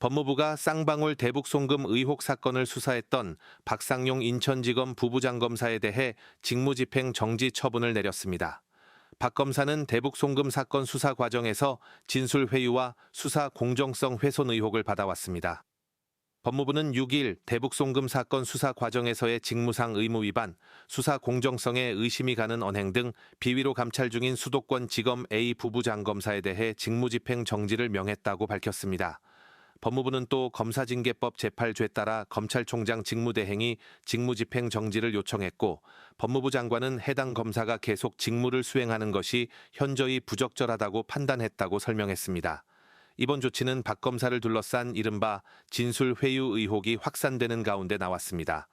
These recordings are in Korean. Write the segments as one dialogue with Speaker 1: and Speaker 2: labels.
Speaker 1: 법무부가 쌍방울 대북송금 의혹 사건을 수사했던 박상용 인천지검 부부장검사에 대해 직무집행 정지 처분을 내렸습니다. 박 검사는 대북송금 사건 수사 과정에서 진술 회유와 수사 공정성 훼손 의혹을 받아왔습니다. 법무부는 6일 대북송금 사건 수사 과정에서의 직무상 의무 위반, 수사 공정성에 의심이 가는 언행 등 비위로 감찰 중인 수도권 지검 A 부부장검사에 대해 직무집행 정지를 명했다고 밝혔습니다. 법무부는 또 검사징계법 제8조에 따라 검찰총장 직무대행이 직무집행 정지를 요청했고, 법무부 장관은 해당 검사가 계속 직무를 수행하는 것이 현저히 부적절하다고 판단했다고 설명했습니다. 이번 조치는 박 검사를 둘러싼 이른바 진술 회유 의혹이 확산되는 가운데 나왔습니다.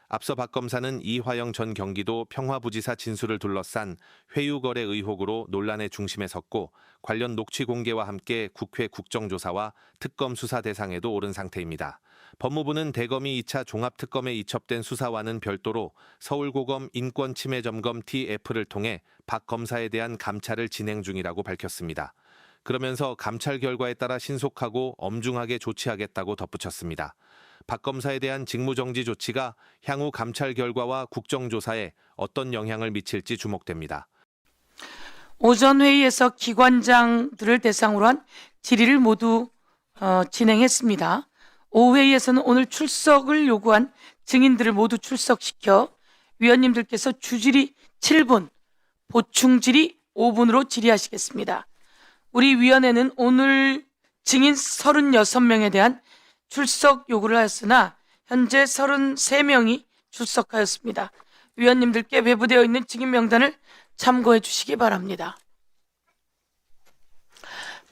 Speaker 1: 앞서 박 검사는 이화영 전 경기도 평화부지사 진술을 둘러싼 회유 거래 의혹으로 논란의 중심에 섰고, 관련 녹취 공개와 함께 국회 국정조사와 특검 수사 대상에도 오른 상태입니다. 법무부는 대검이 2차 종합특검에 이첩된 수사와는 별도로 서울고검 인권침해점검 TF를 통해 박 검사에 대한 감찰을 진행 중이라고 밝혔습니다. 그러면서 감찰 결과에 따라 신속하고 엄중하게 조치하겠다고 덧붙였습니다. 박 검사에 대한 직무정지 조치가 향후 감찰 결과와 국정조사에 어떤 영향을 미칠지 주목됩니다.
Speaker 2: 오전 회의에서 기관장들을 대상으로 한 질의를 모두 진행했습니다. 오후 회의에서는 오늘 출석을 요구한 증인들을 모두 출석시켜 위원님들께서 주질의 7분, 보충질의 5분으로 질의하시겠습니다. 우리 위원회는 오늘 증인 36명에 대한 출석 요구를 하였으나 현재 33명이 출석하였습니다. 위원님들께 배부되어 있는 증인 명단을 참고해 주시기 바랍니다.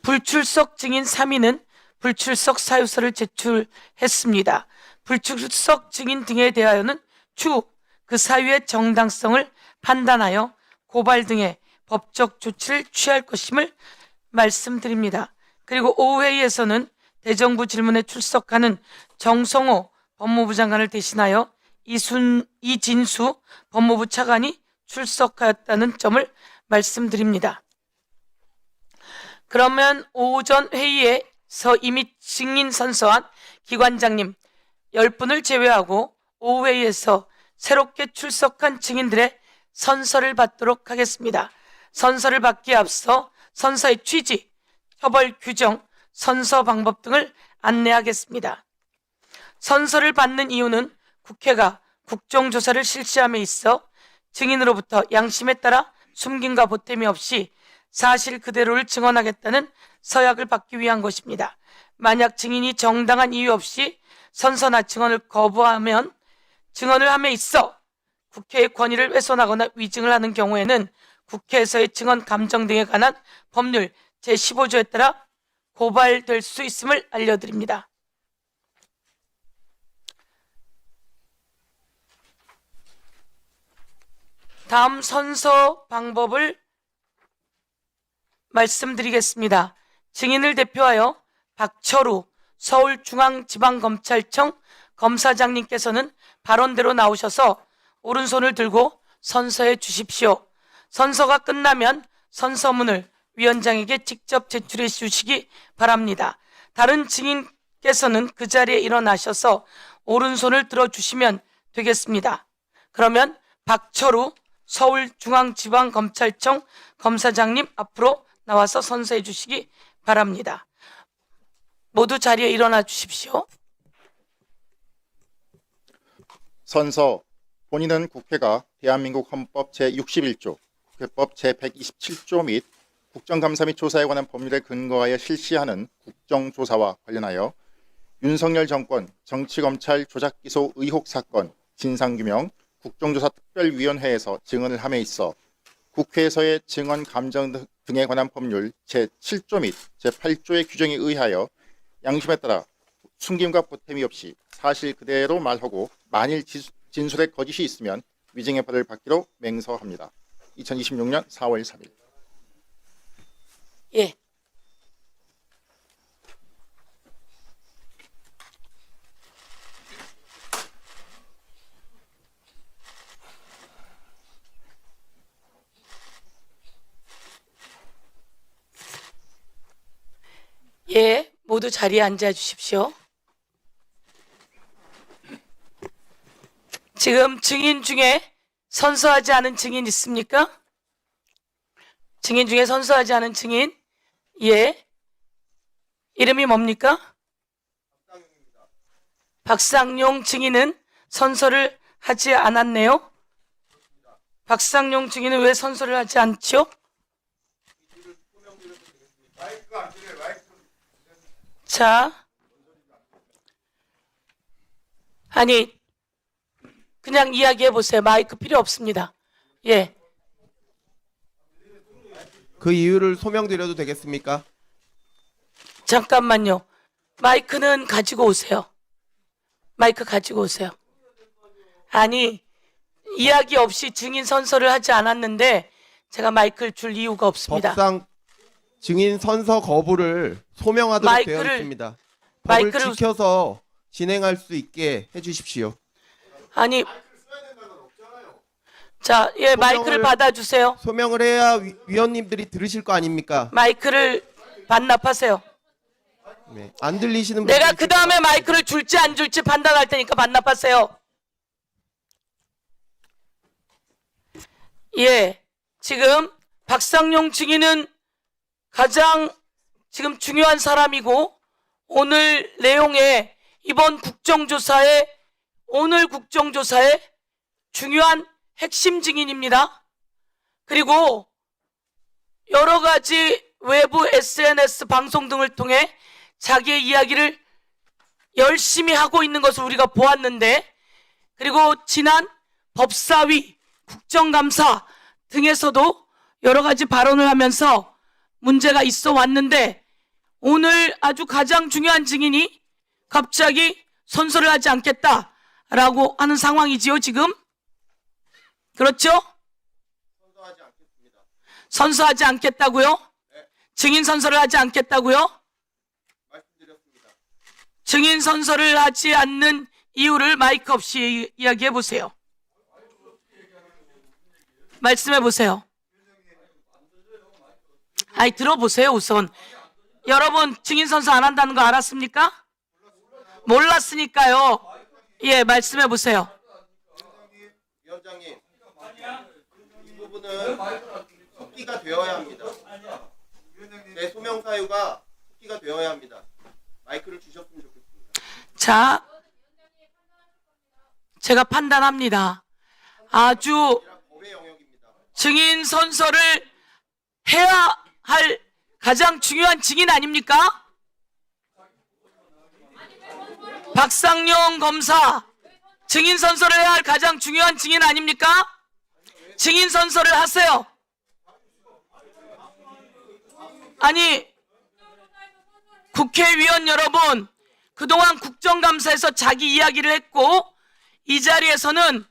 Speaker 2: 불출석 증인 3인은 불출석 사유서를 제출했습니다. 불출석 증인 등에 대하여는 추후 그 사유의 정당성을 판단하여 고발 등의 법적 조치를 취할 것임을 말씀드립니다. 그리고 오후 회의에서는 대정부 질문에 출석하는 정성호 법무부 장관을 대신하여 이진수 법무부 차관이 출석하였다는 점을 말씀드립니다. 그러면 오전 회의에서 이미 증인 선서한 기관장님 10분을 제외하고 오후 회의에서 새롭게 출석한 증인들의 선서를 받도록 하겠습니다. 선서를 받기에 앞서 선서의 취지, 처벌 규정, 선서 방법 등을 안내하겠습니다. 선서를 받는 이유는 국회가 국정조사를 실시함에 있어 증인으로부터 양심에 따라 숨김과 보탬이 없이 사실 그대로를 증언하겠다는 서약을 받기 위한 것입니다. 만약 증인이 정당한 이유 없이 선서나 증언을 거부하면 증언을 함에 있어 국회의 권위를 훼손하거나 위증을 하는 경우에는 국회에서의 증언 감정 등에 관한 법률 제15조에 따라 고발될 수 있음을 알려드립니다. 다음 선서 방법을 말씀드리겠습니다. 증인을 대표하여 박철우 서울중앙지방검찰청 검사장님께서는 발언대로 나오셔서 오른손을 들고 선서해 주십시오. 선서가 끝나면 선서문을 위원장에게 직접 제출해 주시기 바랍니다. 다른 증인께서는 그 자리에 일어나셔서 오른손을 들어주시면 되겠습니다. 그러면 박철우 서울중앙지방검찰청 검사장님 앞으로 나와서 선서해 주시기 바랍니다. 모두 자리에 일어나 주십시오.
Speaker 3: 선서. 본인은 국회가 대한민국 헌법 제61조, 국회법 제127조 및 국정감사 및 조사에 관한 법률에 근거하여 실시하는 국정조사와 관련하여 윤석열 정권 정치검찰 조작기소 의혹 사건 진상규명 국정조사 특별위원회에서 증언을 함에 있어 국회에서의 증언 감정 등에 관한 법률 제7조 및 제8조의 규정에 의하여 양심에 따라 숨김과 보탬이 없이 사실 그대로 말하고 만일 진술에 거짓이 있으면 위증의 벌을 받기로 맹서합니다. 2026년 4월 3일.
Speaker 2: 예. 예, 모두 모두 자리에 앉아 주십시오. 지금 증인 중에 선서하지 않은 증인 있습니까? 증인 중에 선서하지 않은 증인? 예. 이름이 뭡니까? 박상용 증인은 선서를 하지 않았네요. 박상용 증인은 왜 선서를 하지 않죠? 자, 아니 그냥 이야기해 보세요. 마이크 필요 없습니다. 예.
Speaker 4: 그 이유를 소명드려도 되겠습니까?
Speaker 2: 잠깐만요. 마이크는 가지고 오세요. 마이크 가지고 오세요. 아니, 이야기 없이 증인 선서를 하지 않았는데 제가 마이크를 줄 이유가 없습니다.
Speaker 4: 법상 증인 선서 거부를 소명하도록 되어 있습니다. 법을
Speaker 2: 마이크를-
Speaker 4: 지켜서 진행할 수 있게 해주십시오.
Speaker 2: 아니, 자, 예, 마이크를 받아주세요.
Speaker 4: 소명을 해야 위원님들이 들으실 거 아닙니까?
Speaker 2: 마이크를 반납하세요.
Speaker 4: 네. 안 들리시는
Speaker 2: 내가
Speaker 4: 분들이
Speaker 2: 그 다음에 마이크를 줄지 안 줄지 판단할 테니까 반납하세요. 예, 지금 박상용 증인은 가장 지금 중요한 사람이고 오늘 내용에 이번 국정조사에 오늘 국정조사의 중요한 핵심 증인입니다. 그리고 여러 가지 외부 SNS 방송 등을 통해 자기의 이야기를 열심히 하고 있는 것을 우리가 보았는데, 그리고 지난 법사위, 국정감사 등에서도 여러 가지 발언을 하면서 문제가 있어 왔는데 오늘 아주 가장 중요한 증인이 갑자기 선서를 하지 않겠다라고 하는 상황이지요, 지금? 그렇죠?
Speaker 4: 선서하지 않겠습니다.
Speaker 2: 선서하지 않겠다고요? 증인 선서를 하지 않겠다고요?
Speaker 4: 말씀드렸습니다.
Speaker 2: 증인 선서를 하지 않는 이유를 마이크 없이 이야기해 보세요. 말씀해 보세요. 아니, 들어보세요, 우선. 여러분, 증인 선서 안 한다는 거 알았습니까? 몰랐으니까요. 예, 말씀해 보세요.
Speaker 4: 위원장님, 이 부분은 속기가 되어야 합니다. 내 소명 사유가 속기가 되어야 합니다. 마이크를 주셨으면 좋겠습니다.
Speaker 2: 자, 제가 판단합니다. 아주
Speaker 4: 법의 영역입니다.
Speaker 2: 증인 선서를 해야 할 가장 중요한 증인 아닙니까? 박상용 검사, 증인 선서를 해야 할 가장 중요한 증인 아닙니까? 증인 선서를 하세요. 아니, 국회의원 여러분, 그동안 국정감사에서 자기 이야기를 했고 이 자리에서는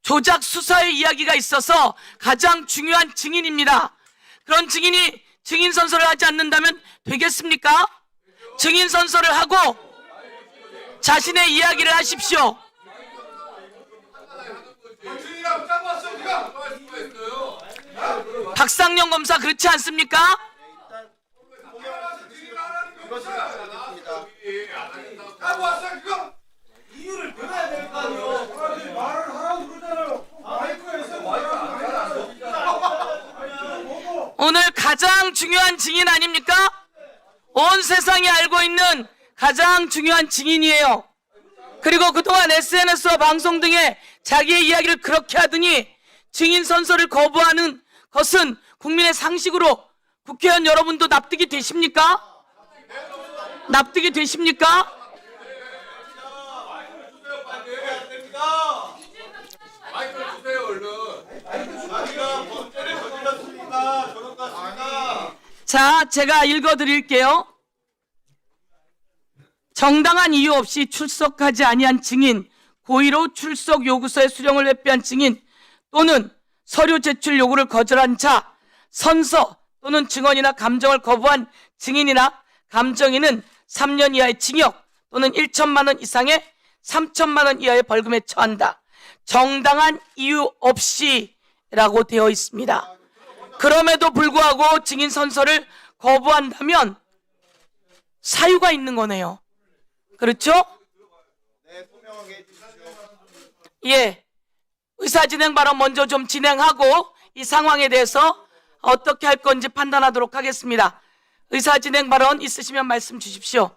Speaker 2: 조작 수사의 이야기가 있어서 가장 중요한 증인입니다. 그런 증인이 증인 선서를 하지 않는다면 되겠습니까? 증인 선서를 하고 자신의 이야기를 하십시오. 박상용 검사 그렇지 않습니까? 오늘 가장 중요한 증인 아닙니까? 온 세상이 알고 있는 가장 중요한 증인이에요. 그리고 그동안 SNS와 방송 등에 자기의 이야기를 그렇게 하더니 증인 선서를 거부하는 것은 국민의 상식으로 국회의원 여러분도 납득이 되십니까? 납득이 되십니까? 자, 제가 읽어드릴게요. 정당한 이유 없이 출석하지 아니한 증인, 고의로 출석 요구서의 수령을 회피한 증인 또는 서류 제출 요구를 거절한 자, 선서 또는 증언이나 감정을 거부한 증인이나 감정인은 3년 이하의 징역 또는 1천만 원 이상의 3천만 원 이하의 벌금에 처한다. 정당한 이유 없이라고 되어 있습니다. 그럼에도 불구하고 증인 선서를 거부한다면 사유가 있는 거네요. 그렇죠?
Speaker 4: 네, 소명하게 해주십시오.
Speaker 2: 예. 의사진행 발언 먼저 좀 진행하고 이 상황에 대해서 어떻게 할 건지 판단하도록 하겠습니다. 의사진행 발언 있으시면 말씀 주십시오.